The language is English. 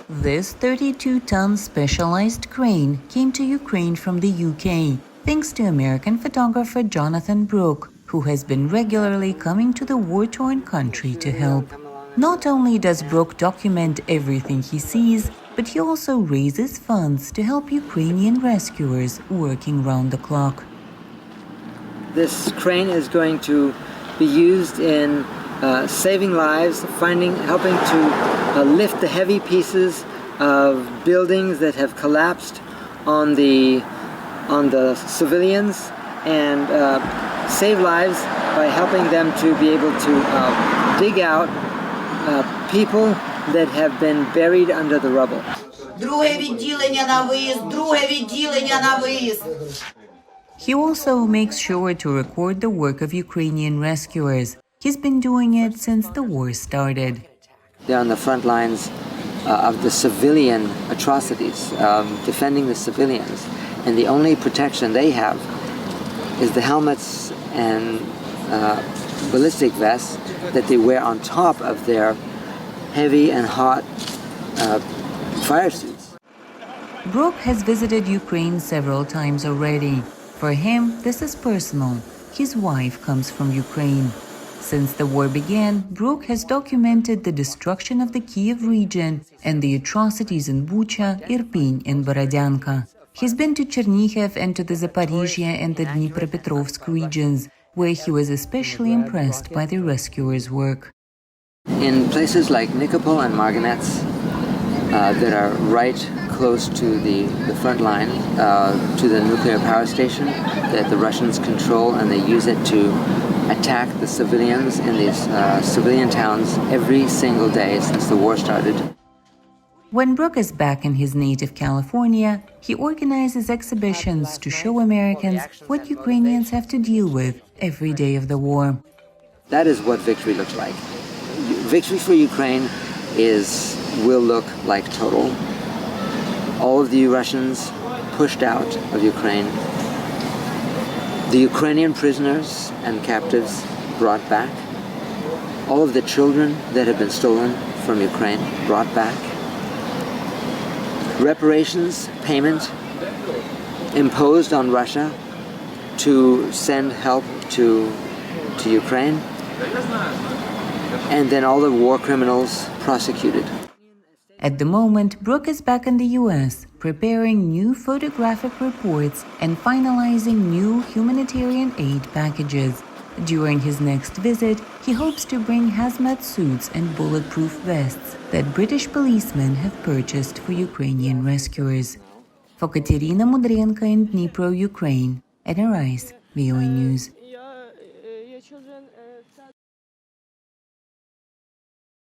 This 32-ton specialized crane came to Ukraine from the UK, thanks to American photographer Jonathan Brooke, who has been regularly coming to the war-torn country to help. Not only does Brooke document everything he sees, but he also raises funds to help Ukrainian rescuers working round the clock. This crane is going to be used in saving lives, helping to lift the heavy pieces of buildings that have collapsed on the civilians, and save lives by helping them to be able to dig out people that have been buried under the rubble. He also makes sure to record the work of Ukrainian rescuers. He's been doing it since the war started. They're on the front lines of the civilian atrocities, defending the civilians. And the only protection they have is the helmets and ballistic vests that they wear on top of their heavy and hot fire suits. Brooke has visited Ukraine several times already. For him, this is personal. His wife comes from Ukraine. Since the war began, Brooke has documented the destruction of the Kyiv region and the atrocities in Bucha, Irpin, and Borodyanka. He's been to Chernihiv and to the Zaporizhia and the Dnipropetrovsk regions, where he was especially impressed by the rescuers' work. In places like Nikopol and Marganets, that are right close to the front line, to the nuclear power station that the Russians control, and they use it to attack the civilians in these civilian towns every single day since the war started. When Brooke is back in his native California, he organizes exhibitions to show Americans what Ukrainians have to deal with every day of the war. That is what victory looks like. Victory for Ukraine will look like total. All of the Russians pushed out of Ukraine. The Ukrainian prisoners and captives brought back. All of the children that have been stolen from Ukraine brought back. Reparations payment imposed on Russia to send help to Ukraine. And then all the war criminals prosecuted. At the moment, Brooke is back in the U.S., preparing new photographic reports and finalizing new humanitarian aid packages. During his next visit, he hopes to bring hazmat suits and bulletproof vests that British policemen have purchased for Ukrainian rescuers. For Katerina Mudrenko in Dnipro, Ukraine, Anna Rice, VOA News.